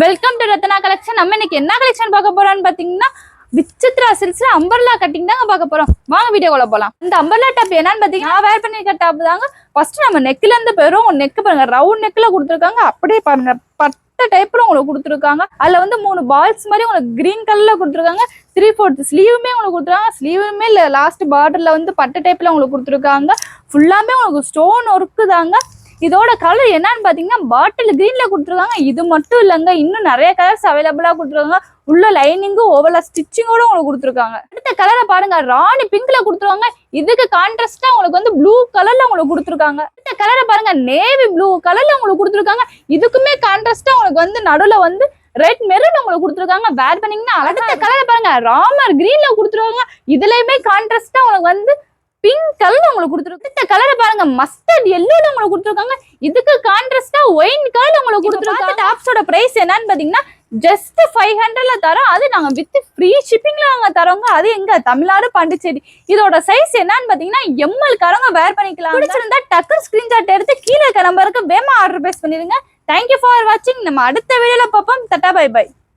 Welcome to Ratna collection. நம்ம இன்னைக்கு என்ன கலெக்ஷன் பார்க்க போறோம்னு பாத்தீங்கன்னா விசித்ரா சில்க்ஸ்ல அம்பர்லா கட்டிங் தாங்க பார்க்க போறோம். வாங்க வீடியோக்குள்ள போலாம். இந்த அம்பர்லா டாப் என்னன்னு பாத்தீங்கன்னா நான் வேர் பண்ணிருக்க டாப் தாங்க. ஃபர்ஸ்ட் நம்ம நெக்ல இருந்து பெரும் நெக் பாருங்க, ரவுண்ட் நெக்ல கொடுத்துருக்காங்க. அப்படியே பாருங்க பட்ட டைப்ல உங்களுக்கு கொடுத்துருக்காங்க. அதுல வந்து 3 பால்ஸ் மாதிரி உங்களுக்கு கிரீன் கலர்ல கொடுத்துருக்காங்க. 3/4 ஸ்லீவுமே உங்களுக்கு கொடுத்துருக்காங்க. ஸ்லீவுமே லாஸ்ட் பார்டர்ல வந்து பட்ட டைப்ல உங்களுக்கு கொடுத்துருக்காங்க. ஃபுல்லாமே உங்களுக்கு ஸ்டோன் ஒர்க்கு தாங்க. இதோட கலர் என்னன்னு பாத்தீங்கன்னா பாட்டில் கிரீன்ல கொடுத்துருக்காங்க. இது மட்டும் இல்லைங்க, இன்னும் நிறைய கலர்ஸ் அவைலபிளா கொடுத்துருக்காங்க. உள்ள லைனிங்கும் ஓவலா ஸ்டிச்சிங்கோட உங்களுக்கு கொடுத்துருக்காங்க. அடுத்த கலரை பாருங்க, ராணி பிங்க்ல கொடுத்துருவாங்க. இதுக்கு கான்ட்ராஸ்டா உங்களுக்கு வந்து ப்ளூ கலர்ல உங்களுக்கு கொடுத்துருக்காங்க. அடுத்த கலரை பாருங்க, நேவி ப்ளூ கலர்ல உங்களுக்கு கொடுத்துருக்காங்க. இதுக்குமே கான்ட்ராஸ்டா உங்களுக்கு வந்து நடுவுல வந்து ரெட் மெரூன் உங்களுக்கு கொடுத்துருக்காங்க. வேர் பண்ணீங்கன்னா அடுத்த கலரை பாருங்க, ராமர் கிரீன்ல கொடுத்துருவாங்க. இதுலயுமே கான்ட்ராஸ்டா உங்களுக்கு வந்து பிங்க் கலர்ல உங்களுக்கு கொடுத்துருக்கு. இந்த கலரை பாருங்க, மஸ்டர்ட் எல்லோல உங்களுக்கு கொடுத்துருக்காங்க. இதுக்கு கான்ட்ராஸ்டா ஒயின் கலர்ல உங்களுக்கு கொடுத்துருக்காங்க. டாப்ஸோட பிரைஸ் என்னன்னு பாத்தீங்கன்னா ஜஸ்ட் 500ல தரோம். அது நாங்க வித் ஃப்ரீ ஷிப்பிங்ல நாங்க தரோங்க. அது எங்க தமிழ்நாடு பாண்டிச்சேரி. இதோட சைஸ் என்னன்னு பாத்தீங்கன்னா எம்எல் காரங்க வேர் பண்ணிக்கலாம். பிடிச்சிருந்தா டக்குனு ஸ்கிரீன்ஷாட் எடுத்து கீழே இருக்க நம்பருக்கு வேமா ஆர்டர் பிளேஸ் பண்ணிருங்க. தேங்க்யூ ஃபார் வாட்சிங். நம்ம அடுத்த வீடியோல பார்ப்போம். டாடா பை பை.